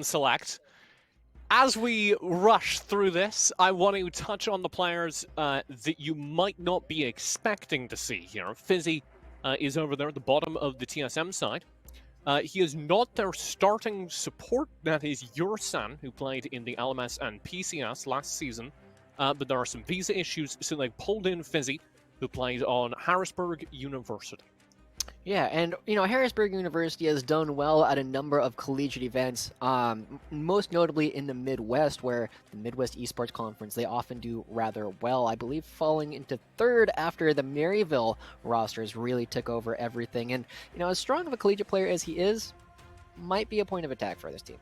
select. As we rush through this, I want to touch on the players that you might not be expecting to see here. Fizzy is over there at the bottom of the TSM side. He is not their starting support. That is Yursan, who played in the LMS and PCS last season. But there are some visa issues, so they pulled in Fizzy, who played on Harrisburg University. Yeah, and Harrisburg University has done well at a number of collegiate events, most notably in the Midwest, where the Midwest Esports Conference, they often do rather well. I believe falling into third after the Maryville rosters really took over everything. And, as strong of a collegiate player as he is, might be a point of attack for this team.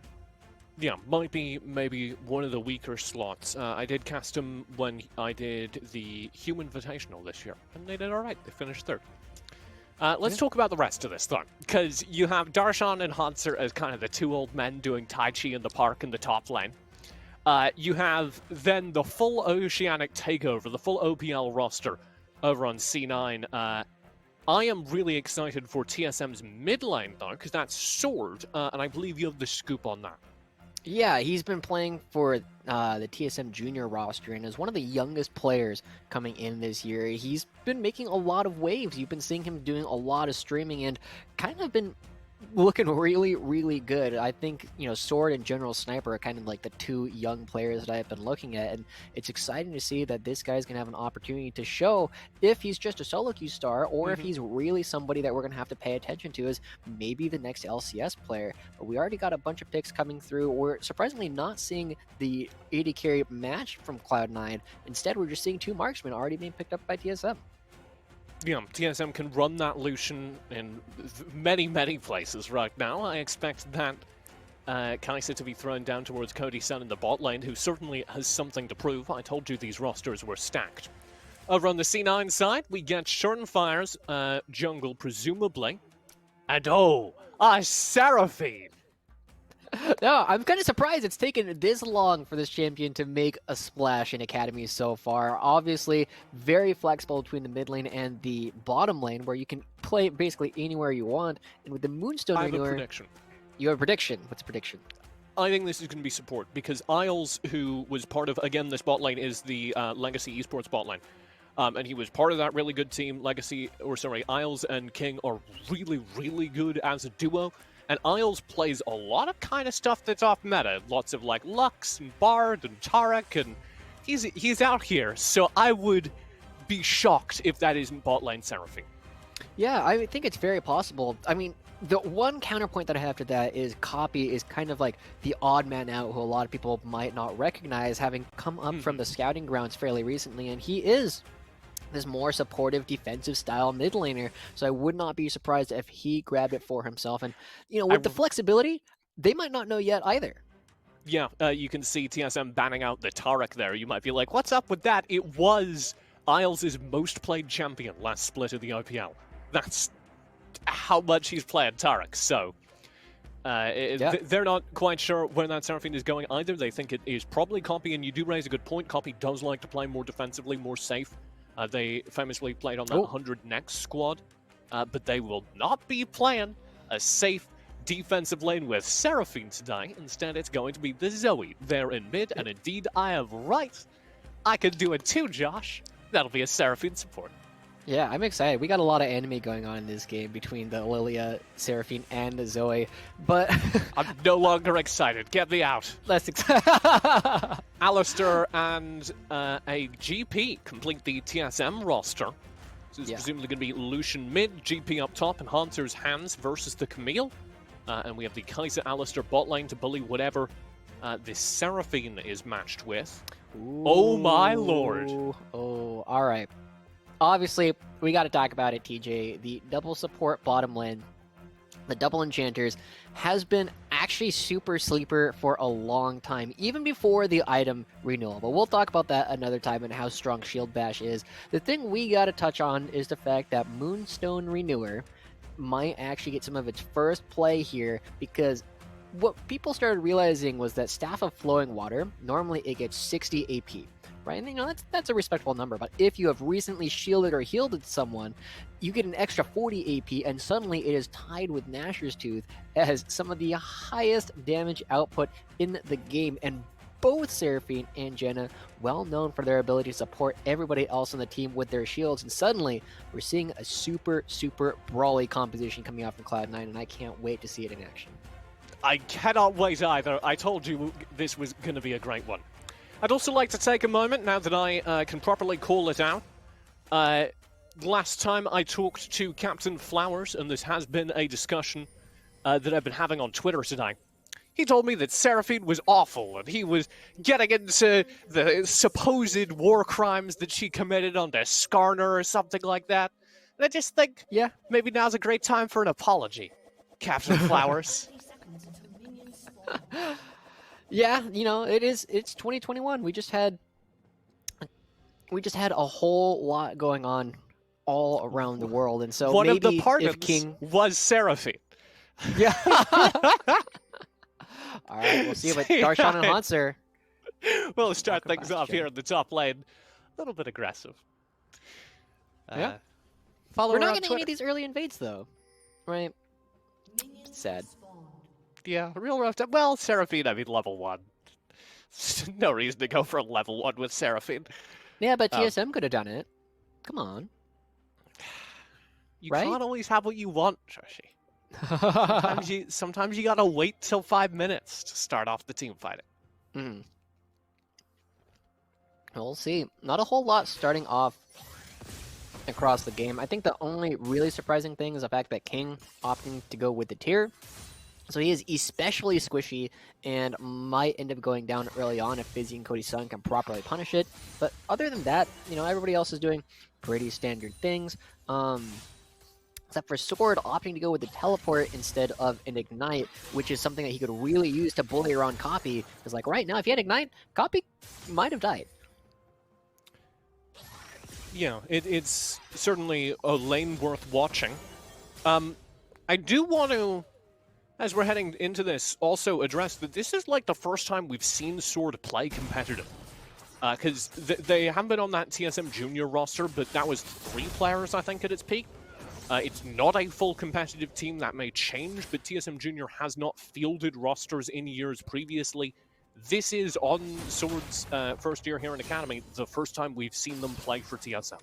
Yeah, might be maybe one of the weaker slots. I did cast him when I did the Human Invitational this year, and they did all right. They finished third. Let's talk about the rest of this, though, because you have Darshan and Hanser as kind of the two old men doing Tai Chi in the park in the top lane. You have then the full Oceanic takeover, the full OPL roster over on C9. I am really excited for TSM's mid lane, though, because that's Sword, and I believe you have the scoop on that. Yeah, he's been playing for the TSM Junior roster and is one of the youngest players coming in this year. He's been making a lot of waves. You've been seeing him doing a lot of streaming and kind of been looking really, really good. I think, Sword and General Sniper are kind of like the two young players that I've been looking at, and it's exciting to see that this guy's going to have an opportunity to show if he's just a solo queue star or if he's really somebody that we're going to have to pay attention to as maybe the next LCS player. But we already got a bunch of picks coming through. We're surprisingly not seeing the AD carry match from Cloud9. Instead, we're just seeing two marksmen already being picked up by TSM. Yeah, TSM can run that Lucian in many, many places right now. I expect that Kai'Sa to be thrown down towards Cody Sun in the bot lane, who certainly has something to prove. I told you these rosters were stacked. Over on the C9 side, we get Schertenfire's jungle, presumably. And a Seraphine! No, I'm kind of surprised it's taken this long for this champion to make a splash in Academy so far. Obviously, very flexible between the mid lane and the bottom lane, where you can play basically anywhere you want. And with the Moonstone I have Renewer, a prediction. You have a prediction. What's the prediction? I think this is going to be support, because Isles, who was part of, again, this bot lane, is the Legacy Esports bot lane. And he was part of that really good team. Isles and King are really, really good as a duo. And Isles plays a lot of kind of stuff that's off meta. Lots of like Lux and Bard and Tarek, and he's out here. So I would be shocked if that isn't bot lane Seraphine. Yeah, I think it's very possible. I mean, the one counterpoint that I have to that is Copy is kind of like the odd man out who a lot of people might not recognize, having come up from the scouting grounds fairly recently, and he is this more supportive defensive style mid laner, so I would not be surprised if he grabbed it for himself. And with the flexibility, they might not know yet either. Yeah, you can see TSM banning out the Tarek there. You might be like, what's up with that? It was Isles' most played champion last split of the OPL. That's how much he's played Tarek. So they're not quite sure where that Seraphine is going either. They think it is probably Copy, and you do raise a good point. Copy does like to play more defensively, more safe. They famously played on that 100 next squad, but they will not be playing a safe defensive lane with Seraphine today. Instead, it's going to be the Zoe there in mid, and indeed, I am right. I could do it too, Josh. That'll be a Seraphine support. Yeah, I'm excited. We got a lot of anime going on in this game between the Lilia, Seraphine, and the Zoe, but... I'm no longer excited. Get me out. Less excited. Alistair and a GP complete the TSM roster. This is presumably going to be Lucian mid, GP up top, and Hanser's Hands versus the Camille. And we have the Kai'Sa Alistair bot lane to bully whatever the Seraphine is matched with. Ooh. Oh my lord. Oh, all right. Obviously, we got to talk about it, TJ. The double support bottom lane, the double enchanters, has been actually super sleeper for a long time, even before the item renewal. But we'll talk about that another time and how strong Shield Bash is. The thing we got to touch on is the fact that Moonstone Renewer might actually get some of its first play here, because what people started realizing was that Staff of Flowing Water, normally it gets 60 AP. right? And that's a respectable number. But if you have recently shielded or healed someone, you get an extra 40 AP, and suddenly it is tied with Nashor's Tooth as some of the highest damage output in the game. And both Seraphine and Jenna, well known for their ability to support everybody else on the team with their shields. And suddenly, we're seeing a super brawly composition coming out from Cloud9, and I can't wait to see it in action. I cannot wait either. I told you this was going to be a great one. I'd also like to take a moment, now that I can properly call it out. Last time I talked to Captain Flowers, and this has been a discussion that I've been having on Twitter today. He told me that Seraphine was awful, and he was getting into the supposed war crimes that she committed on Skarner or something like that. And I just think, yeah, maybe now's a great time for an apology, Captain Flowers. Yeah, you know, it's 2021. We just had a whole lot going on all around the world, and so one maybe of the pardons if King was Seraphine. Yeah. All right, we'll see with Darshan and Hanser. We'll start things off here in the top lane. A little bit aggressive. Yeah. We're not getting any of these early invades, though. Right? Sad. Yeah, real rough time. Well, Seraphine, I mean, level 1. No reason to go for level 1 with Seraphine. Yeah, but TSM could have done it. Come on. You can't always have what you want, Joshi. Sometimes you gotta wait till 5 minutes to start off the team fighting. Mm. We'll see. Not a whole lot starting off across the game. I think the only really surprising thing is the fact that King opting to go with the tier. So he is especially squishy and might end up going down early on if Fizzy and Cody Sun can properly punish it. But other than that, you know, everybody else is doing pretty standard things. Except for Sword opting to go with the teleport instead of an Ignite, which is something that he could really use to bully around Copy. Because like right now, if he had Ignite, Copy might have died. Yeah, it's certainly a lane worth watching. I do want to, as we're heading into this, also address that this is like the first time we've seen Sword play competitive. Because they haven't been on that TSM Junior roster, but that was 3 players, I think, at its peak. It's not a full competitive team. That may change, but TSM Junior has not fielded rosters in years previously. This is, on Sword's first year here in Academy, the first time we've seen them play for TSM.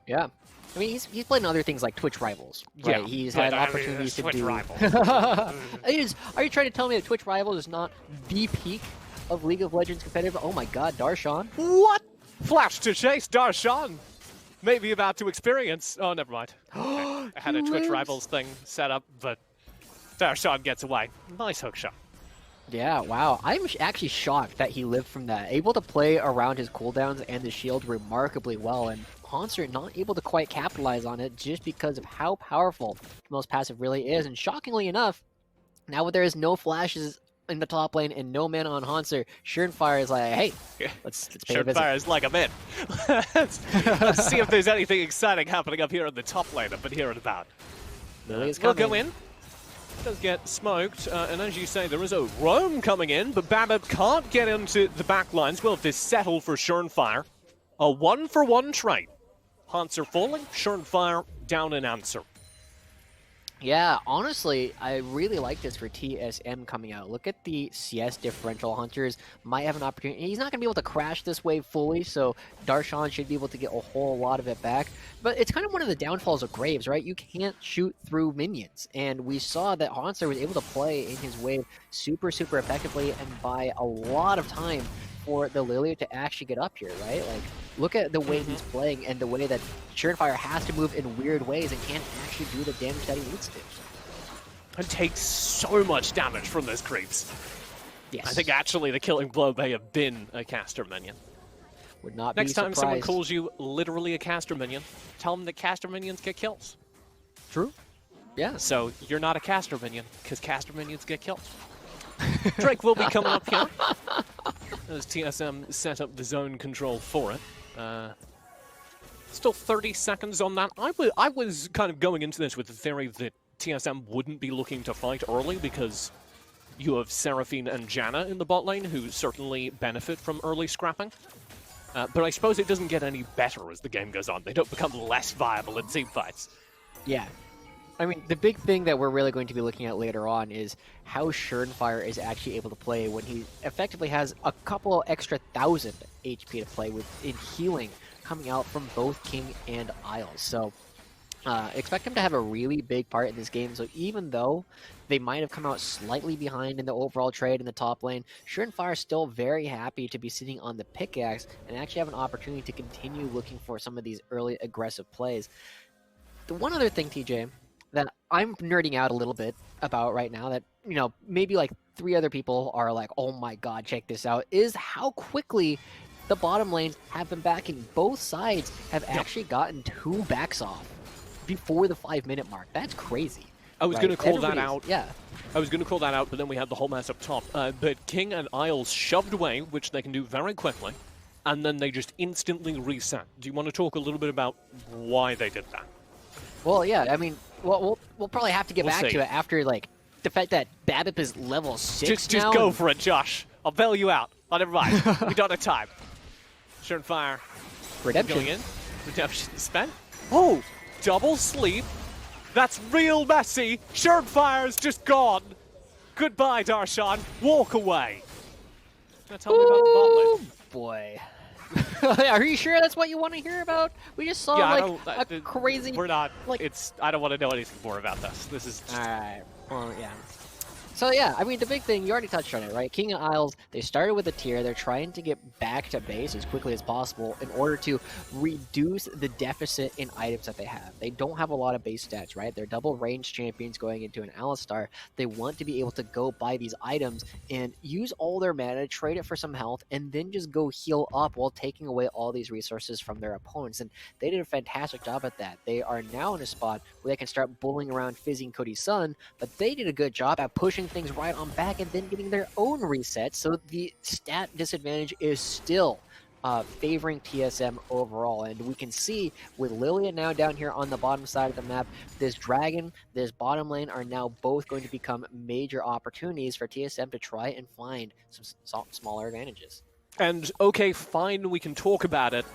Yeah. I mean, he's played in other things like Twitch Rivals, right? Yeah, he's had opportunities to Twitch do... Rivals. Are you trying to tell me that Twitch Rivals is not the peak of League of Legends competitive? Oh my god, Darshan. What? Flash to chase, Darshan! Maybe about to experience... Oh, never mind. Okay. I had a Twitch Rivals thing set up, but Darshan gets away. Nice hook shot. Yeah, wow. I'm actually shocked that he lived from that. Able to play around his cooldowns and the shield remarkably well, and Hanser not able to quite capitalize on it just because of how powerful most passive really is. And shockingly enough, now that there is no flashes in the top lane and no mana on Hanser, Surenfire is like, hey, let's pay a visit. Surenfire is like, I'm in. Let's see if there's anything exciting happening up here in the top lane I've been hearing about. We'll go in. Does get smoked, and as you say, there is a roam coming in, but Babip can't get into the back lines. We'll have to settle for Surenfire. A 1-for-1 trade. Hanser falling, Surenfire down an answer. Yeah, honestly, I really like this for TSM coming out. Look at the CS differential. Hunters might have an opportunity. He's not going to be able to crash this wave fully, so Darshan should be able to get a whole lot of it back. But it's kind of one of the downfalls of Graves, right? You can't shoot through minions. And we saw that Hanser was able to play in his wave super effectively and buy a lot of time for the Lilia to actually get up here, right? Like, look at the way he's playing and the way that Surenfire has to move in weird ways and can't actually do the damage that he needs to. And takes so much damage from those creeps. Yes. I think actually the killing blow may have been a caster minion. Would not be Next time surprised. someone calls you literally a caster minion, tell them that caster minions get kills. True. Yeah. So you're not a caster minion, because caster minions get kills. Drake will be coming up here as TSM set up the zone control for it. Still 30 seconds on that. I was kind of going into this with the theory that TSM wouldn't be looking to fight early because, You have Seraphine and Janna in the bot lane, who certainly benefit from early scrapping. But I suppose it doesn't get any better as the game goes on. They don't become less viable in team fights. Yeah. I mean, the big thing that we're really going to be looking at later on is how Surenfire is actually able to play when he effectively has a couple extra 1,000 HP to play with in healing coming out from both King and Isles. So expect him to have a really big part in this game. So even though they might have come out slightly behind in the overall trade in the top lane, Surenfire is still very happy to be sitting on the pickaxe and actually have an opportunity to continue looking for some of these early aggressive plays. The one other thing, TJ, that I'm nerding out a little bit about right now that, you know, maybe like 3 other people are like, oh my god, check this out, is how quickly the bottom lanes have been backing. Both sides have actually gotten 2 backs off before the 5-minute mark. That's crazy. I was going to call that out. Yeah. I was going to call that out, but then we had the whole mess up top. But King and Isles shoved away, which they can do very quickly, and then they just instantly reset. Do you want to talk a little bit about why they did that? Well, yeah, I mean, we'll probably have to get back to it after, like, the fact that BABIP is level 6 Just now. go for it, Josh. I'll bail you out. Oh, never mind. We don't have time. Surenfire. Redemption. Going in. Redemption spent. Oh, double sleep. That's real messy. Surenfire's just gone. Goodbye, Darshan. Walk away. Now tell me about the bot lane. Boy. Are you sure that's what you want to hear about? We just saw like a crazy. We're not. Like, I don't want to know anything more about this. This is. Just... All right. Well, yeah. So yeah, I mean, the big thing, you already touched on it, right? King and Isles, they started with a tier. They're trying to get back to base as quickly as possible in order to reduce the deficit in items that they have. They don't have a lot of base stats, right? They're double range champions going into an Alistar. They want to be able to go buy these items and use all their mana, trade it for some health, and then just go heal up while taking away all these resources from their opponents. And they did a fantastic job at that. They are now in a spot where they can start bullying around Fizzy and Cody's son, but they did a good job at pushing things right on back and then getting their own resets, so the stat disadvantage is still favoring TSM overall. And we can see with Lilia now down here on the bottom side of the map, this Dragon, this bottom lane are now both going to become major opportunities for TSM to try and find some smaller advantages. And okay, fine, we can talk about it.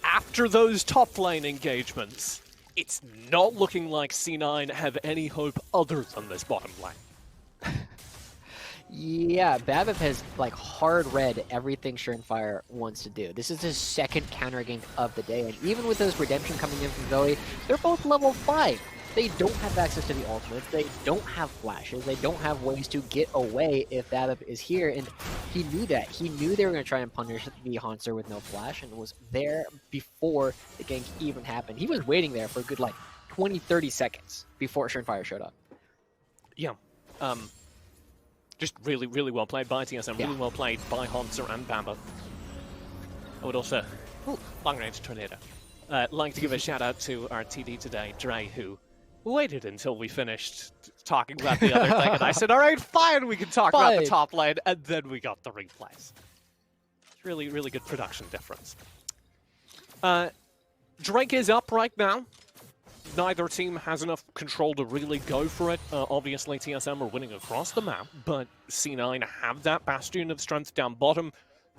After those top lane engagements, it's not looking like C9 have any hope other than this bottom lane. Yeah, BABIP has like hard read everything Surenfire wants to do. This is his second counter gank of the day, and even with those redemption coming in from Zoe, they're both level 5. They don't have access to the ultimates, they don't have flashes, they don't have ways to get away if BABIP is here, and he knew that. He knew they were going to try and punish the Haunter with no flash, and was there before the gank even happened. He was waiting there for a good like 20-30 seconds before Surenfire showed up. Yeah. Just really, really well played by TSM, Yeah. really well played by Haunter and Bamba. I would also, long-range tornado, like to give a shout-out to our TD today, Dre, who waited until we finished talking about the other thing, and I said, all right, fine, we can talk about the top lane, and then we got the replays. It's really, really good production difference. Drake is up right now. Neither team has enough control to really go for it. Obviously, TSM are winning across the map, but C9 have that bastion of strength down bottom,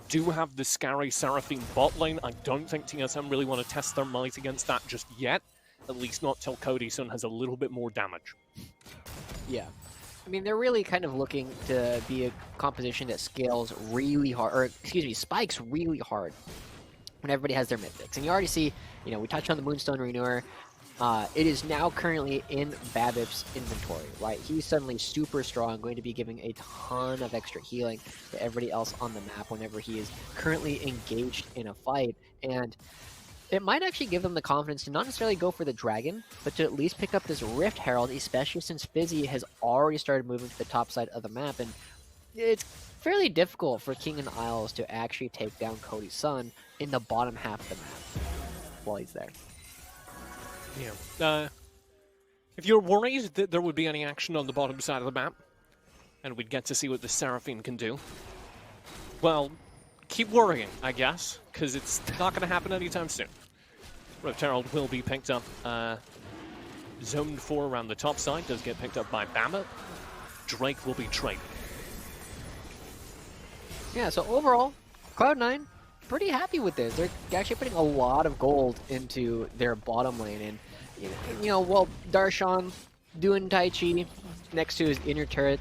do have the scary Seraphine bot lane. I don't think TSM really want to test their might against that just yet, at least not till Cody's son has a little bit more damage. Yeah. I mean, they're really kind of looking to be a composition that scales really hard, or excuse me, spikes really hard when everybody has their mythics. And you already see, you know, we touched on the Moonstone Renewer. It is now currently in BABIP's inventory, right? He's suddenly super strong, going to be giving a ton of extra healing to everybody else on the map whenever he is currently engaged in a fight. And it might actually give them the confidence to not necessarily go for the Dragon, but to at least pick up this Rift Herald, especially since Fizzy has already started moving to the top side of the map. And it's fairly difficult for King and Isles to actually take down Cody's son in the bottom half of the map while he's there. Yeah. If you're worried that there would be any action on the bottom side of the map, and we'd get to see what the Seraphine can do, well, keep worrying, I guess, because it's not going to happen anytime soon. Rift Herald will be picked up. Zone 4 around the top side does get picked up by Bamba. Drake will be traded. Yeah, so overall, Cloud9, pretty happy with this. They're actually putting a lot of gold into their bottom lane. And, well, Darshan doing Tai Chi next to his inner turret,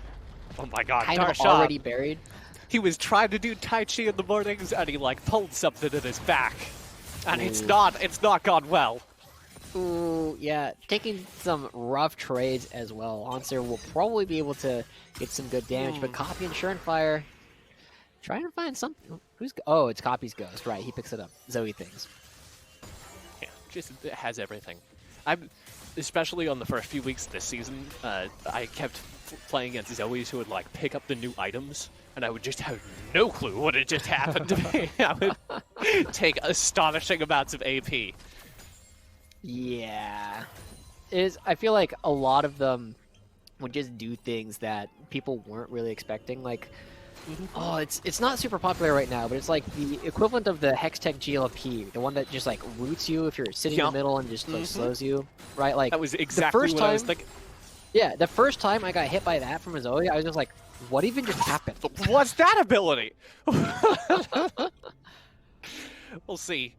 Oh my god, kind of Darshan. already buried. He was trying to do Tai Chi in the mornings and he like pulled something in his back. And Ooh. it's not gone well. Ooh, yeah, taking some rough trades as well. Onser will probably be able to get some good damage, but Copy and Surenfire trying to find something. Oh, it's Copy's Ghost, right? He picks it up. Zoe things. Yeah, just it has everything. Especially on the first few weeks of this season, I kept playing against Zoes who would like pick up the new items, and I would just have no clue what had just happened to me. I would take astonishing amounts of AP. Yeah, I feel like a lot of them would just do things that people weren't really expecting. Like, oh, it's not super popular right now, but it's like the equivalent of the Hextech GLP, the one that just like roots you if you're sitting in the middle and just like slows you, right? Like that was exactly the first what time, I was thinking. Yeah, the first time I got hit by that from a Zoe, I was just like, what even just happened? What's that ability? We'll see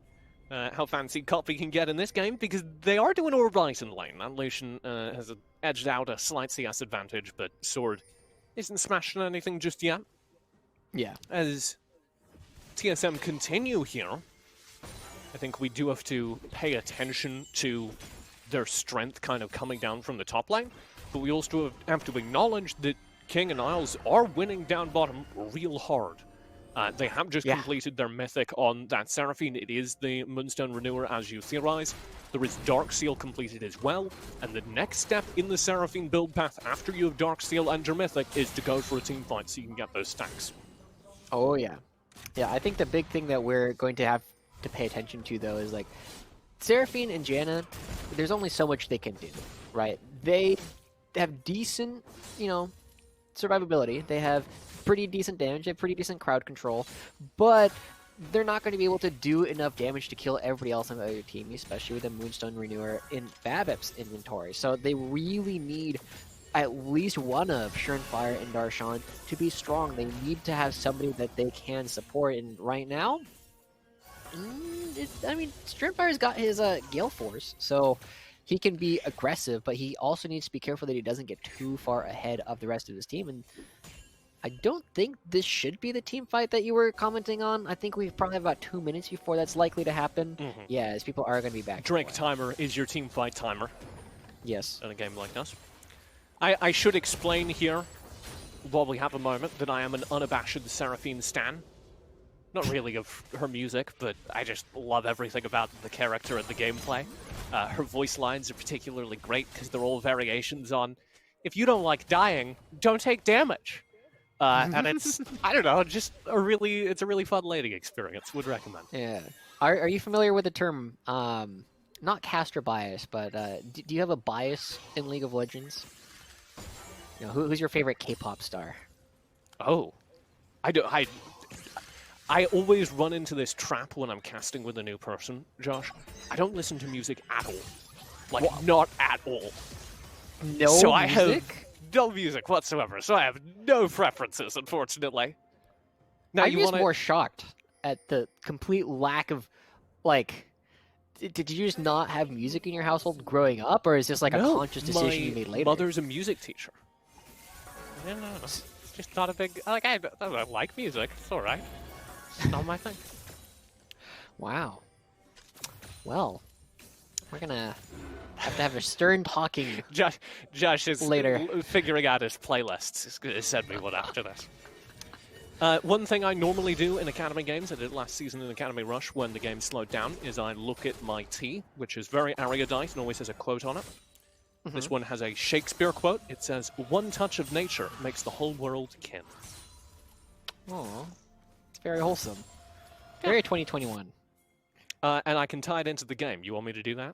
how fancy Copy can get in this game, because they are doing all right in lane. That Lucian has edged out a slight CS advantage, but Sword isn't smashing anything just yet. Yeah. As TSM continue here, I think we do have to pay attention to their strength kind of coming down from the top lane, but we also have to acknowledge that King and Isles are winning down bottom real hard. They have just completed their mythic on that Seraphine. It is the Moonstone Renewer, as you theorize. There is Dark Seal completed as well, and the next step in the Seraphine build path after you have Dark Seal and your mythic is to go for a team fight so you can get those stacks. Oh yeah. Yeah, I think the big thing that we're going to have to pay attention to, though, is like Seraphine and Janna, there's only so much they can do, right? They have decent, survivability. They have pretty decent damage, they have pretty decent crowd control, but they're not going to be able to do enough damage to kill everybody else on the other team, especially with the Moonstone Renewer in Babip's inventory. So they really need at least one of Surenfire and Darshan to be strong. They need to have somebody that they can support, and right now, Surenfire's got his Gale Force, so he can be aggressive, but he also needs to be careful that he doesn't get too far ahead of the rest of his team. And I don't think this should be the team fight that you were commenting on. I think we probably have about 2 minutes before that's likely to happen. Yeah, as people are going to be back. Drink timer is your team fight timer. Yes. In a game like this. I should explain here, while we have a moment, that I am an unabashed Seraphine stan. Not really of her music, but I just love everything about the character and the gameplay. Her voice lines are particularly great because they're all variations on, if you don't like dying, don't take damage. And it's, I don't know, just it's a really fun laning experience. Would recommend. Yeah. Are you familiar with the term, not caster bias, but do you have a bias in League of Legends? Who's your favorite K-pop star? Oh, I always run into this trap when I'm casting with a new person, Josh. I don't listen to music at all. Like, not at all. No so music? I have no music whatsoever, so I have no preferences, unfortunately. Now, I'm just more shocked at the complete lack of, like, did you just not have music in your household growing up, or is this like a conscious decision you made later? My mother's a music teacher. No, it's just not a big, like, I like music, it's alright. It's not my thing. Wow. Well, we're gonna have to have a stern talking. Josh is later figuring out his playlists. He's going to send me one after this. One thing I normally do in Academy games, I did last season in Academy Rush when the game slowed down, is I look at my tea, which is very erudite and always has a quote on it. This one has a Shakespeare quote. It says, "One touch of nature makes the whole world kin." Oh, it's very wholesome. Very 2021. And I can tie it into the game. You want me to do that?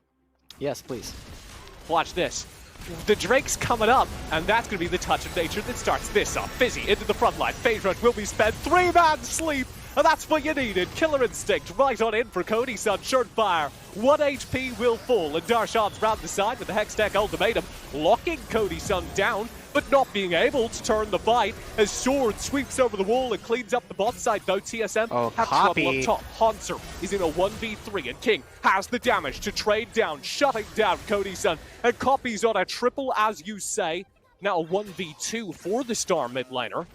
Yes, please. Watch this. The Drake's coming up, and that's going to be the touch of nature that starts this off. Fizzy into the front line. Phase rush will be spent. 3-man sleep, and that's what you needed. Killer Instinct right on in for Cody Sun. Surenfire. 1 HP will fall, and Darshan's round the side with the Hextech ultimatum, locking Cody Sun down. but not being able to turn the fight as Sword sweeps over the wall and cleans up the bot side, though TSM have trouble up top. Hanser is in a 1v3, and King has the damage to trade down, shutting down Cody Sun, and Copy's on a triple, as you say. Now a 1v2 for the star mid laner,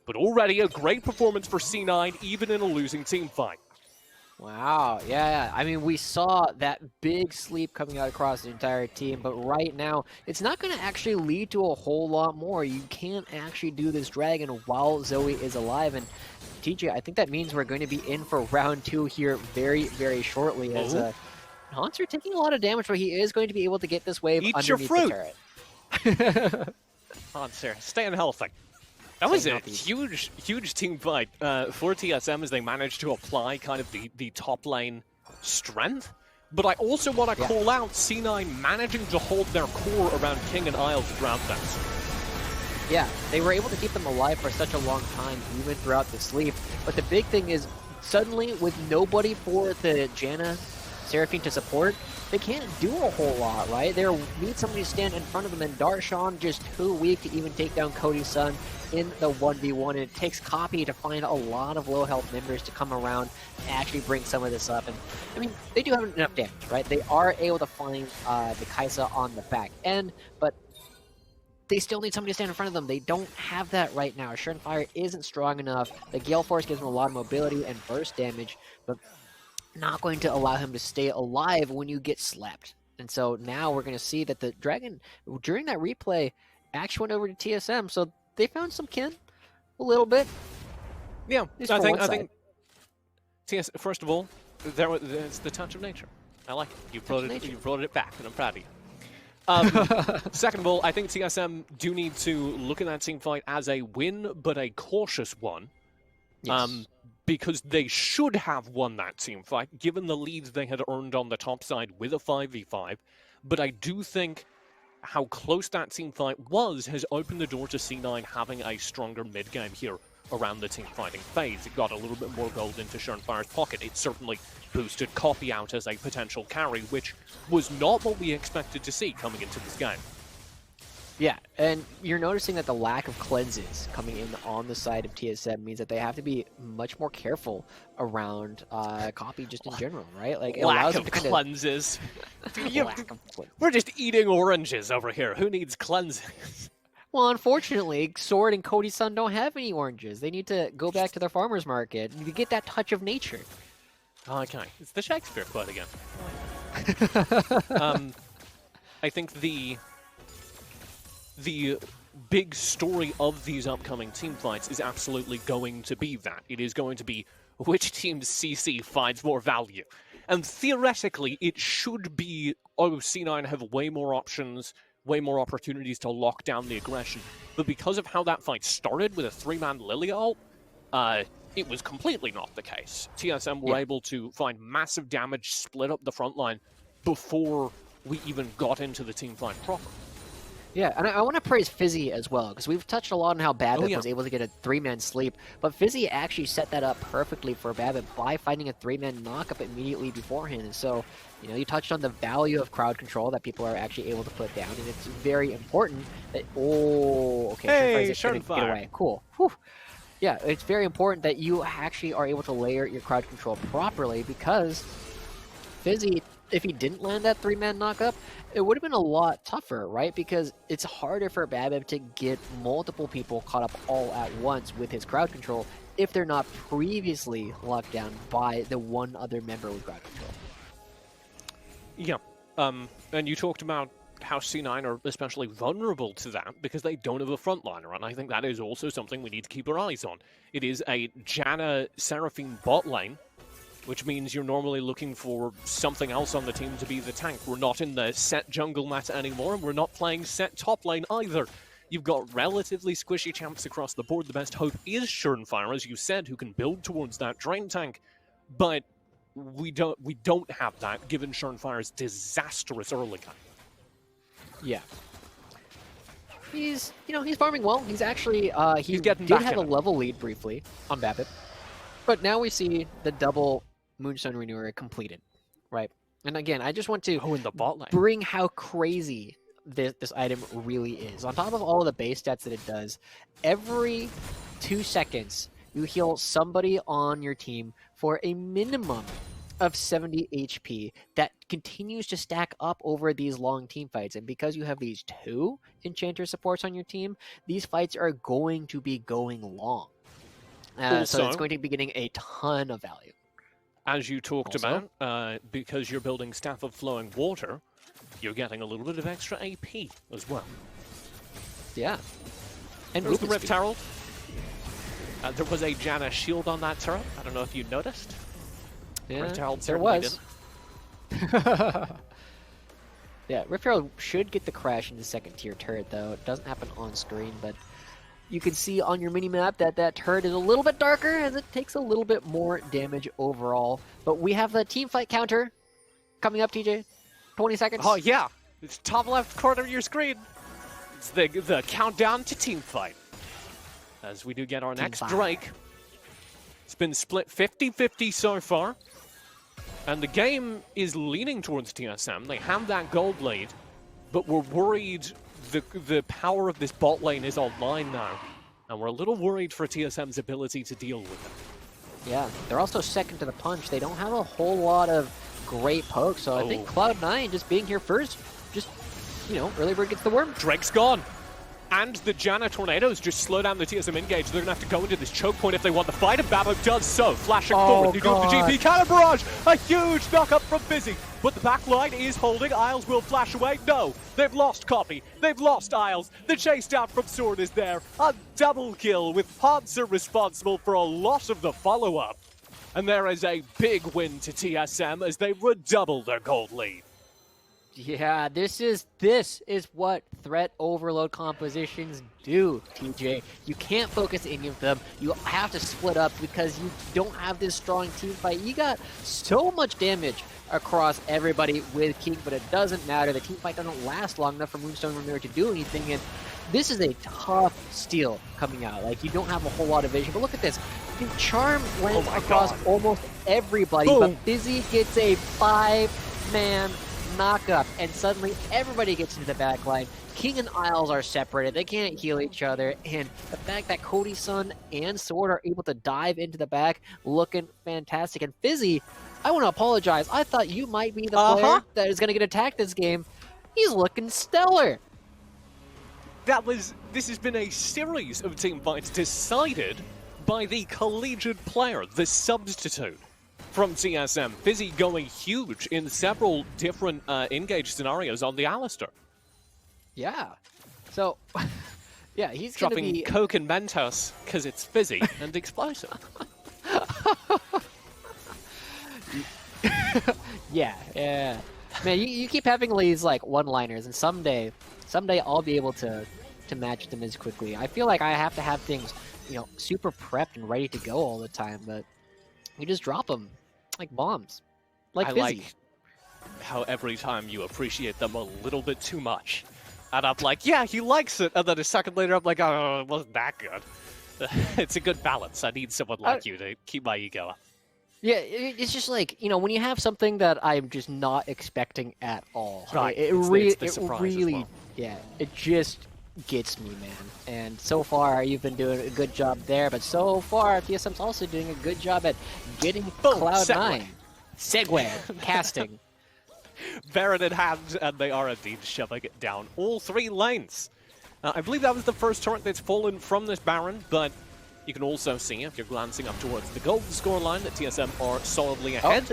but already a great performance for C9, even in a losing team fight. Wow, yeah. I mean, we saw that big sleep coming out across the entire team, but right now, it's not going to actually lead to a whole lot more. You can't actually do this dragon while Zoe is alive, and TJ, I think that means we're going to be in for round 2 here very, very shortly, as Hanser taking a lot of damage, but he is going to be able to get this wave underneath the turret. Hanser, staying healthy. That was a huge team fight for TSM as they managed to apply kind of the top lane strength. But I also want to call out C9 managing to hold their core around King and Isles throughout this. Yeah, they were able to keep them alive for such a long time, even throughout the sleep. But the big thing is, suddenly, with nobody for the Janna Seraphine to support, they can't do a whole lot, right? They need somebody to stand in front of them, and Darshan just too weak to even take down Cody's son in the 1v1, and it takes Copy to find a lot of low health members to come around and actually bring some of this up. And I mean, they do have enough damage, right? They are able to find the Kai'Sa on the back end, but they still need somebody to stand in front of them. They don't have that right now. Surenfire isn't strong enough. The Gale Force gives them a lot of mobility and burst damage, but not going to allow him to stay alive when you get slept. And so now we're going to see that the Dragon, during that replay, actually went over to TSM, so they found some kin a little bit. Yeah, I think first of all, there's the touch of nature. I like it. You brought it back, and I'm proud of you. Second of all, I think TSM do need to look at that team fight as a win, but a cautious one. Yes. Because they should have won that team fight, given the leads they had earned on the top side with a 5v5. But I do think how close that team fight was has opened the door to C9 having a stronger mid-game here around the team fighting phase. It got a little bit more gold into Surenfire's pocket. It certainly boosted Copy out as a potential carry, which was not what we expected to see coming into this game. Yeah, and you're noticing that the lack of cleanses coming in on the side of TSM means that they have to be much more careful around Copy just in general, right? Like, it allows them to cleanses. We're just eating oranges over here. Who needs cleanses? Well, unfortunately, Sword and Cody's son don't have any oranges. They need to go back to their farmer's market to get that touch of nature. Okay, it's the Shakespeare quote again. I think the big story of these upcoming team fights is absolutely going to be that. It is going to be which team's CC finds more value. And theoretically, it should be, C9 have way more options, way more opportunities to lock down the aggression. But because of how that fight started with a 3-man Lilia ult, it was completely not the case. TSM were able to find massive damage, split up the front line before we even got into the team fight proper. Yeah, and I want to praise Fizzy as well, because we've touched a lot on how Babbitt was able to get a 3-man sleep, but Fizzy actually set that up perfectly for Babbitt by finding a 3-man knockup immediately beforehand. And so, you know, you touched on the value of crowd control that people are actually able to put down, and it's very important that... Oh, okay, hey, Surenfire's gonna get away. Cool. Whew. Yeah, it's very important that you actually are able to layer your crowd control properly, because Fizzy, if he didn't land that 3-man knockup, it would have been a lot tougher, right? Because it's harder for Babib to get multiple people caught up all at once with his crowd control if they're not previously locked down by the one other member with crowd control. Yeah, and you talked about how C9 are especially vulnerable to that because they don't have a frontliner, and I think that is also something we need to keep our eyes on. It is a Janna Seraphine bot lane, which means you're normally looking for something else on the team to be the tank. We're not in the set jungle meta anymore, and we're not playing set top lane either. You've got relatively squishy champs across the board. The best hope is Surenfire, as you said, who can build towards that drain tank, but we don't have that given Surenfire's disastrous early game. Yeah. He's farming well. He's actually, he did have a level lead briefly on Babbitt. But now we see the double Moonstone Renewer completed, right? And again, I just want to in the bot lane. bring how crazy this item really is. On top of all of the base stats that it does, every 2 seconds you heal somebody on your team for a minimum of 70 HP that continues to stack up over these long team fights. And because you have these 2 enchanter supports on your team, these fights are going to be going long. So it's going to be getting a ton of value. As you talked about, because you're building Staff of Flowing Water, you're getting a little bit of extra AP as well. Yeah. And there's the Rift Herald. There was a Janna shield on that turret. I don't know if you noticed. Yeah, Rift Herald there was. Yeah, Rift Herald should get the crash in the second tier turret, though. It doesn't happen on screen, but you can see on your mini-map that that turret is a little bit darker as it takes a little bit more damage overall. But we have the team fight counter coming up, TJ. 20 seconds. Oh, yeah. It's top left corner of your screen. It's the countdown to team fight. As we do get our next Drake. It's been split 50-50 so far. And the game is leaning towards TSM. They have that gold lead, but we're worried the power of this bot lane is online now. And we're a little worried for TSM's ability to deal with it. Yeah, they're also second to the punch. They don't have a whole lot of great pokes, so I think Cloud9 just being here first, just, you know, early bird gets the worm. Drake's gone. And the Janna Tornadoes just slow down the TSM engage. They're going to have to go into this choke point if they want the fight, and Babo does so. Flashing forward, he goes the GP cannon barrage. A huge knock-up from Fizzy. But the back line is holding. Isles will flash away. No, they've lost Copy. They've lost Isles. The chase down from Sword is there. A double kill with Panzer responsible for a lot of the follow-up. And there is a big win to TSM as they redouble their gold lead. Yeah, this is what threat overload compositions do, TJ. You can't focus any of them. You have to split up because you don't have this strong team fight. You got so much damage across everybody with King, but it doesn't matter. The team fight doesn't last long enough for Moonstone Ramirez to do anything, and this is a tough steal coming out. Like, you don't have a whole lot of vision, but look at this. The charm lands across almost everybody, but Fizzy gets a 5-man knock-up, and suddenly everybody gets into the back line. King and Isles are separated. They can't heal each other, and the fact that Cody Sun and Sword are able to dive into the back looking fantastic. And Fizzy, I want to apologize. I thought you might be the player that is going to get attacked this game. He's looking stellar. This has been a series of team fights decided by the collegiate player, the substitute from TSM. Fizzy going huge in several different engage scenarios on the Alistair. Yeah. So, yeah, he's going to be... dropping Coke and Mentos because it's Fizzy and explosive. Yeah. Man, you keep having these, like, one-liners, and someday I'll be able to match them as quickly. I feel like I have to have things, you know, super prepped and ready to go all the time, but you just drop them like bombs. Like Fizzy. Like how every time you appreciate them a little bit too much. And I'm like, yeah, he likes it. And then a second later, I'm like, oh, it wasn't that good. It's a good balance. I need someone like you to keep my ego up. Yeah, it's just like, you know, when you have something that I'm just not expecting at all. Right. It really, yeah, it just gets me, man. And so far, you've been doing a good job there, but so far, TSM's also doing a good job at getting Cloud9. Segue. Casting. Baron in hand, and they are indeed shoving it down all 3 lanes. I believe that was the first turret that's fallen from this Baron, but you can also see, if you're glancing up towards the golden scoreline, that TSM are solidly ahead.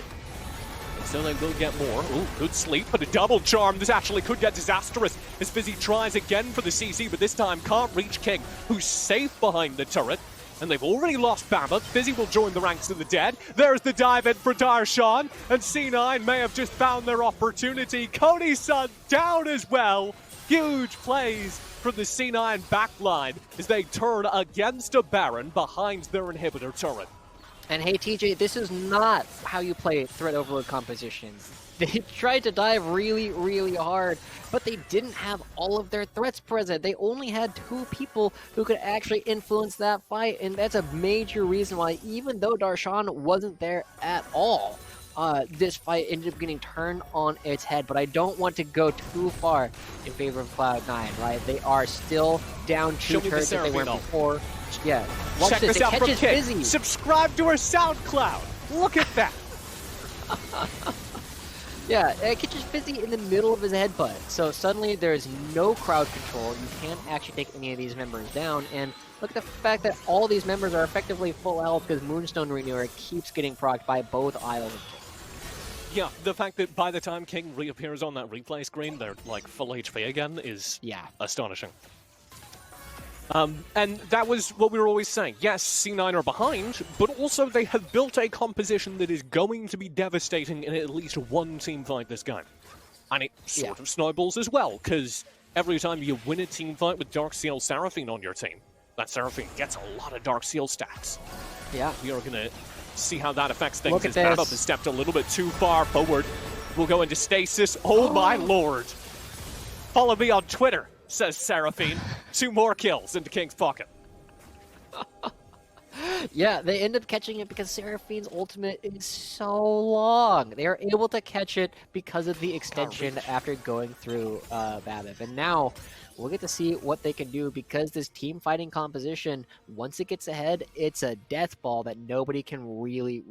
So they will get more. Ooh, good sleep, but a double charm. This actually could get disastrous as Fizzy tries again for the CC, but this time can't reach King, who's safe behind the turret. And they've already lost Bamba. Fizzy will join the ranks of the dead. There's the dive in for Darshan, and C9 may have just found their opportunity. Cody Sun down as well. Huge plays from the C9 backline as they turn against a Baron behind their inhibitor turret. And hey, TJ, this is not how you play threat overload compositions. They tried to dive really, really hard, but they didn't have all of their threats present. They only had 2 people who could actually influence that fight, and that's a major reason why, even though Darshan wasn't there at all, this fight ended up getting turned on its head, but I don't want to go too far in favor of Cloud9, right? They are still down 2 turrets that they were before. Yeah, watch Check this out it from catches King. Busy. Subscribe to our SoundCloud. Look at that. Yeah, it catches Busy in the middle of his headbutt. So suddenly there's no crowd control. You can't actually take any of these members down. And look at the fact that all these members are effectively full health because Moonstone Renewer keeps getting procced by both Isles and King. Yeah, the fact that by the time King reappears on that replay screen, they're like full HP again is astonishing. And that was what we were always saying. Yes, C9 are behind, but also they have built a composition that is going to be devastating in at least one team fight this game. And it sort of snowballs as well, because every time you win a team fight with Dark Seal Seraphine on your team, that Seraphine gets a lot of Dark Seal stats. Yeah. We are going to see how that affects things. Look as at Babop this. has stepped a little bit too far forward. We'll go into stasis. Oh my lord. Follow me on Twitter, says Seraphine. 2 more kills into King's pocket. Yeah, they end up catching it because Seraphine's ultimate is so long. They are able to catch it because of the extension after going through Babip. And now we'll get to see what they can do because this team fighting composition, once it gets ahead, it's a death ball that nobody can really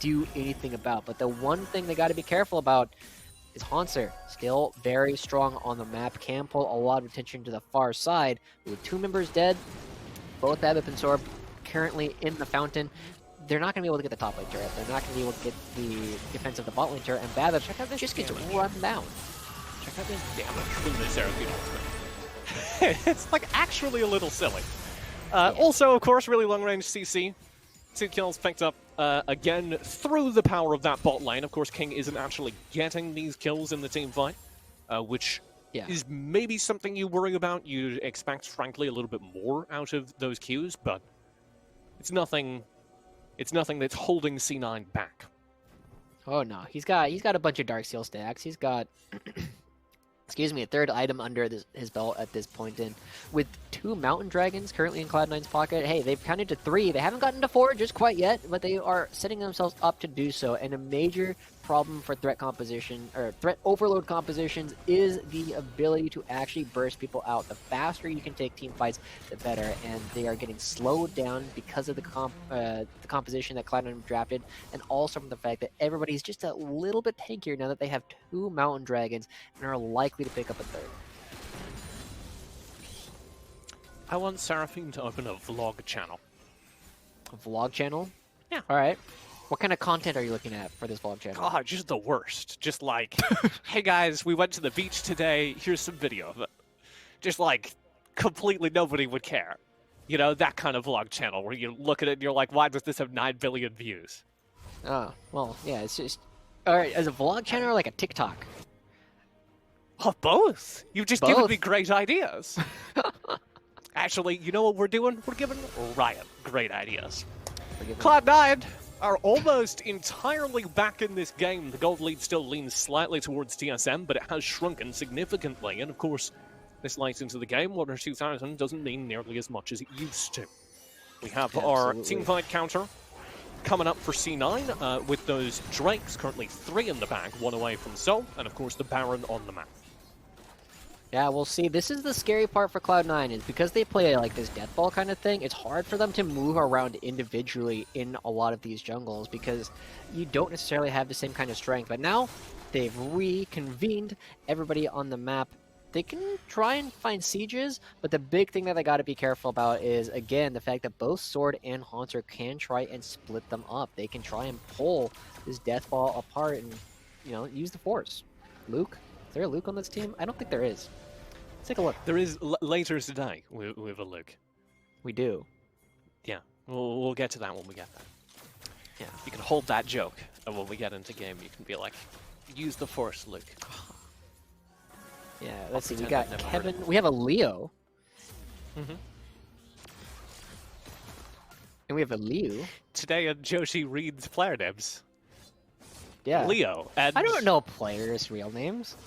do anything about. But the one thing they got to be careful about is Haunter, still very strong on the map, can pull a lot of attention to the far side. With 2 members dead, both Babip and Sorb currently in the fountain, they're not going to be able to get the top lane turret. They're not going to be able to get the defense of the bot lane turret, and Babip just gets run down. Check out this damage from the Seraphine ultimate. It's like actually a little silly. Also, of course, really long-range CC. 2 kills picked up again through the power of that bot lane. Of course, King isn't actually getting these kills in the team fight, which is maybe something you worry about. You'd expect, frankly, a little bit more out of those queues, but it's nothing. It's nothing that's holding C9 back. Oh no, he's got a bunch of Dark Seal stacks. He's got excuse me, a 3rd item under his belt at this point in. With 2 Mountain Dragons currently in Cloud9's pocket, hey, they've counted to 3. They haven't gotten to 4 just quite yet, but they are setting themselves up to do so. And a major problem for threat composition, or threat overload compositions, is the ability to actually burst people out. The faster you can take team fights, the better. And they are getting slowed down because of the composition that Cloud9 drafted, and also from the fact that everybody's just a little bit tankier now that they have 2 Mountain Dragons and are likely to pick up a 3rd. I want Seraphine to open a vlog channel. A vlog channel? Yeah. All right. What kind of content are you looking at for this vlog channel? God, just the worst. Just like, hey guys, we went to the beach today. Here's some video of it. Just like, completely nobody would care. You know, that kind of vlog channel where you look at it and you're like, why does this have 9 billion views? Oh, well, yeah, it's just... All right, as a vlog channel or like a TikTok? Oh, both. You've just given me great ideas. Actually, you know what we're doing? We're giving Riot great ideas. Cloud9 are almost entirely back in this game. The gold lead still leans slightly towards TSM, but it has shrunken significantly. And of course, this late into the game, Water 2000 doesn't mean nearly as much as it used to. We have our teamfight counter coming up for C9 with those Drakes, currently 3 in the bag, 1 away from Sol, and of course the Baron on the map. Yeah, we'll see. This is the scary part for Cloud9, is because they play like this death ball kind of thing, it's hard for them to move around individually in a lot of these jungles because you don't necessarily have the same kind of strength. But now they've reconvened everybody on the map. They can try and find sieges, but the big thing that they got to be careful about is, again, the fact that both Sword and Haunter can try and split them up. They can try and pull this death ball apart and, you know, use the force. Luke? Is there a Luke on this team? I don't think there is. Let's take a look. There is later today with a Luke. We do. Yeah, we'll get to that when we get there. Yeah. You can hold that joke, and when we get into game, you can be like, use the force, Luke. Yeah, let's see. We got Kevin. We have a Leo. Mm-hmm. And we have a Liu. Today on Joshi reads player names. Yeah. Leo. And I don't know players' real names.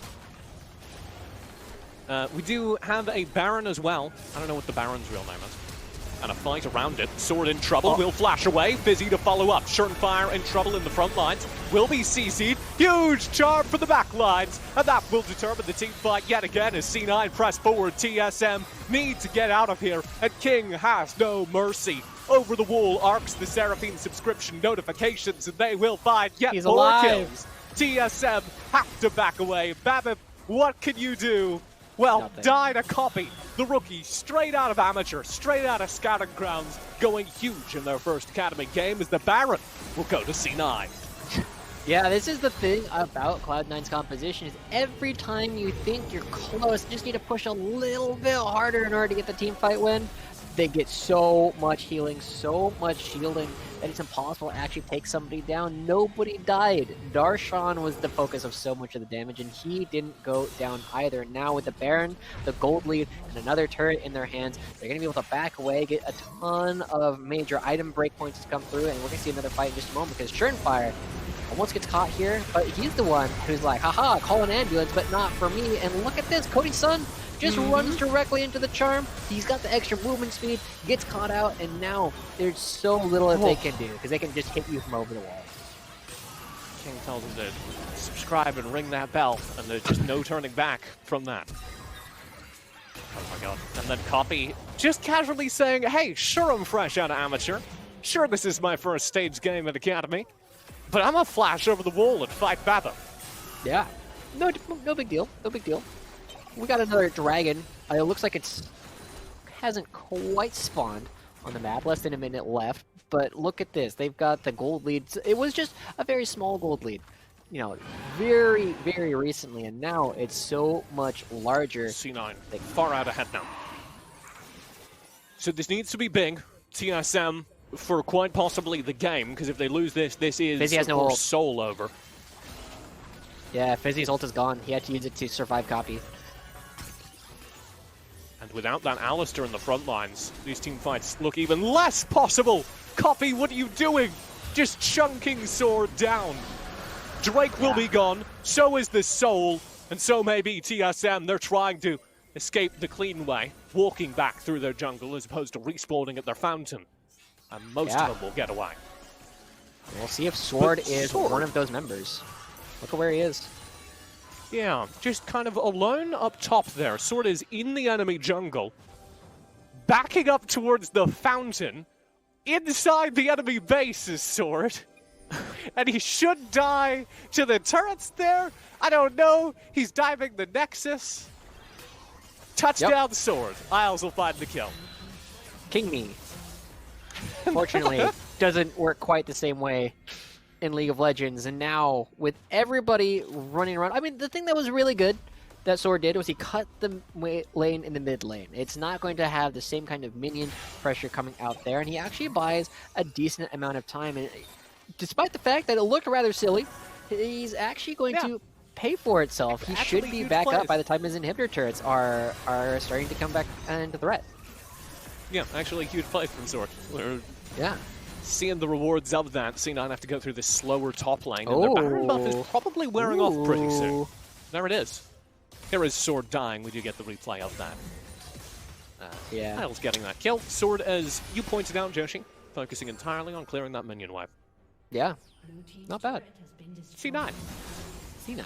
We do have a Baron as well. I don't know what the Baron's real name is. And a fight around it. Sword in trouble, will flash away. Fizzy to follow up. Fire in trouble in the front lines. Will be CC'd. Huge charm for the back lines. And that will determine the team fight yet again as C9 press forward. TSM need to get out of here. And King has no mercy. Over the wall arcs the Seraphine subscription notifications and they will find yet more kills. TSM have to back away. Babip, what can you do? Well, Nothing. die to copy. The rookie, straight out of amateur, straight out of scouting grounds, going huge in their first Academy game as the Baron will go to C9. Yeah, this is the thing about Cloud9's composition is every time you think you're close, just need to push a little bit harder in order to get the team fight win. They get so much healing, so much shielding that it's impossible to actually take somebody down. Nobody died. Darshan was the focus of so much of the damage, and he didn't go down either. Now with the Baron, the gold lead, and another turret in their hands, they're going to be able to back away, get a ton of major item breakpoints to come through, and we're going to see another fight in just a moment because Fire almost gets caught here, but he's the one who's like, haha, call an ambulance, but not for me. And look at this, Cody's son just runs directly into the charm. He's got the extra movement speed, gets caught out, and now there's so little that they can do because they can just hit you from over the wall. King tells them to subscribe and ring that bell, and there's just no turning back from that. Oh my god. And then Copy just casually saying, hey, sure I'm fresh out of amateur. Sure this is my first stage game at Academy. But I'm a flash over the wall and fight Bather. Yeah. No big deal. No big deal. We got another dragon. It looks like hasn't quite spawned on the map. Less than a minute left. But look at this. They've got the gold lead. It was just a very small gold lead. You know, very, very recently. And now it's so much larger. C9 far out ahead now. So this needs to be big. TSM for quite possibly the game, because if they lose this, this is Fizzy has no ult. soul over. Yeah, Fizzy's ult is gone. He had to use it to survive Copy. And without that Alistair in the front lines, these team fights look even less possible. Copy, what are you doing? Just chunking Sword down. Drake will be gone, so is the soul, and so may be TSM. They're trying to escape the clean way, walking back through their jungle as opposed to respawning at their fountain. And most of them will get away. We'll see if Sword is one of those members. Look at where he is. Yeah, just kind of alone up top there. Sword is in the enemy jungle, backing up towards the fountain. Inside the enemy base is Sword. And he should die to the turrets there. I don't know. He's diving the Nexus. Touchdown Sword. Isles will find the kill. King me. Fortunately, doesn't work quite the same way in League of Legends. And now, with everybody running around, I mean, the thing that was really good that Sword did was he cut the lane in the mid lane. It's not going to have the same kind of minion pressure coming out there, and he actually buys a decent amount of time. And despite the fact that it looked rather silly, he's actually going to pay for itself. He should be back up by the time his inhibitor turrets are starting to come back into threat. Yeah, actually huge play from Sword. We're seeing the rewards of that. C9 have to go through this slower top lane, and their Baron buff is probably wearing off pretty soon. There it is. Here is Sword dying. We do get the replay of that. Isles getting that kill. Sword, as you pointed out, Joshi, focusing entirely on clearing that minion wave. Yeah, not bad. C9. C9.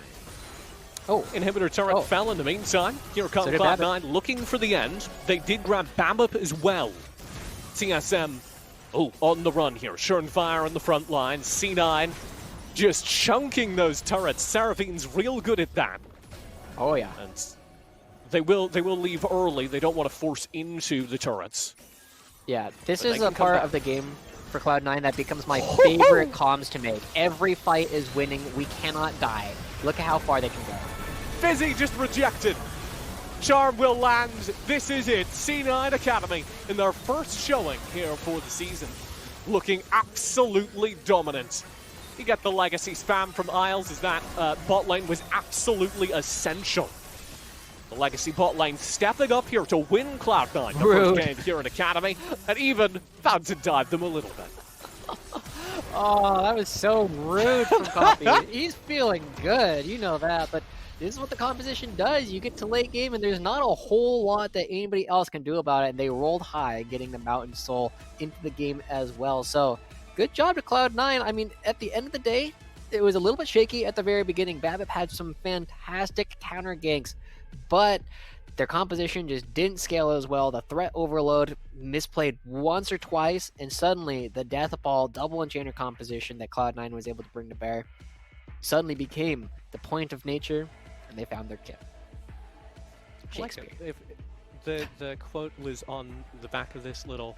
Oh, inhibitor turret fell in the meantime. Here comes Cloud9 looking for the end. They did grab Bambip as well. TSM, on the run here. Fire on the front line. C9 just chunking those turrets. Seraphine's real good at that. Oh yeah. And they will leave early. They don't want to force into the turrets. Yeah, this is a part of the game for Cloud9 that becomes my favorite comms to make. Every fight is winning. We cannot die. Look at how far they can go. Fizzy just rejected. Charm will land. This is it. C9 Academy in their first showing here for the season. Looking absolutely dominant. You get the legacy spam from Isles as that bot lane was absolutely essential. The legacy bot lane stepping up here to win Cloud9 the first game here in Academy, and even about to dive them a little bit. Oh, that was so rude from Coffee. He's feeling good, you know that, but this is what the composition does. You get to late game, and there's not a whole lot that anybody else can do about it. And they rolled high, getting the Mountain Soul into the game as well. So good job to Cloud9. I mean, at the end of the day, it was a little bit shaky at the very beginning. BABIP had some fantastic counter ganks, but their composition just didn't scale as well. The threat overload misplayed once or twice, and suddenly the death ball double enchanter composition that Cloud9 was able to bring to bear suddenly became the point of nature, and they found their kill. Shakespeare. If the quote was on the back of this little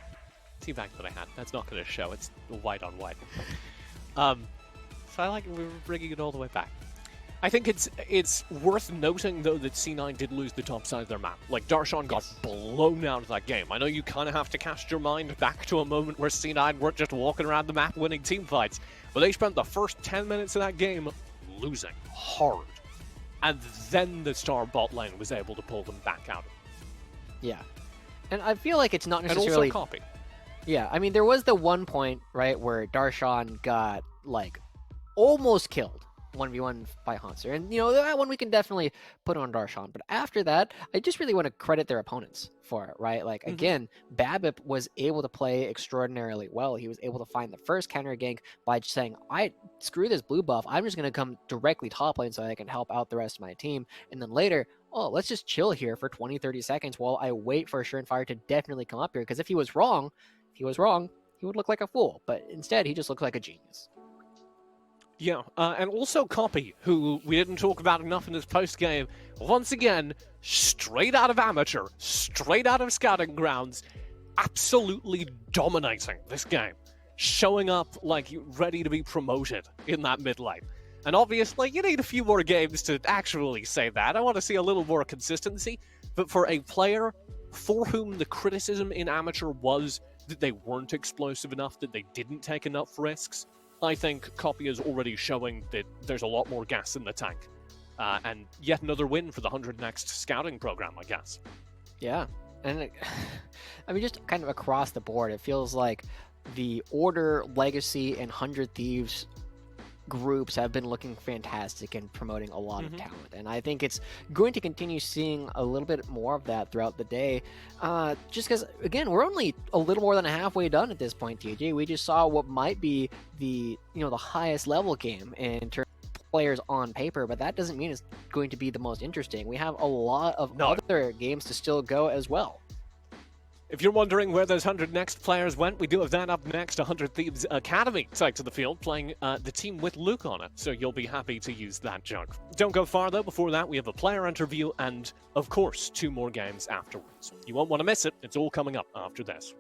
teabag that I had. That's not going to show. It's white on white. So I like we're bringing it all the way back. I think it's worth noting, though, that C9 did lose the top side of their map. Like, Darshan got blown out of that game. I know you kind of have to cast your mind back to a moment where C9 weren't just walking around the map winning team fights, but they spent the first 10 minutes of that game losing hard. And then the star bot lane was able to pull them back out of it. Yeah. And I feel like it's not necessarily... And also copy. Yeah, I mean, there was the one point, right, where Darshan got, like, almost killed 1v1 by Hanser. And, you know, that one we can definitely put on Darshan. But after that, I just really want to credit their opponents for it, right? Like, again, BABIP was able to play extraordinarily well. He was able to find the first counter gank by just saying, screw this blue buff. I'm just going to come directly top lane so I can help out the rest of my team. And then later, oh, let's just chill here for 20, 30 seconds while I wait for Surenfire to definitely come up here. Because if he was wrong, he would look like a fool. But instead, he just looked like a genius. Yeah, and also Copy, who we didn't talk about enough in this post-game, once again, straight out of Amateur, straight out of Scouting Grounds, absolutely dominating this game, showing up like ready to be promoted in that mid lane. And obviously, you need a few more games to actually say that. I want to see a little more consistency, but for a player for whom the criticism in Amateur was that they weren't explosive enough, that they didn't take enough risks, I think Copy is already showing that there's a lot more gas in the tank. And yet another win for the 100 Next scouting program, I guess. Yeah. And I mean, just kind of across the board, it feels like the Order, Legacy, and 100 Thieves groups have been looking fantastic and promoting a lot of talent. And I think it's going to continue seeing a little bit more of that throughout the day. Just because, again, we're only a little more than halfway done at this point, TJ. We just saw what might be the highest level game in terms of players on paper, but that doesn't mean it's going to be the most interesting. We have a lot of other games to still go as well. If you're wondering where those 100 Next players went, we do have that up next. 100 Thieves Academy side to the field, playing the team with Luke on it, so you'll be happy to use that junk. Don't go far, though. Before that, we have a player interview and, of course, 2 more games afterwards. You won't want to miss it. It's all coming up after this.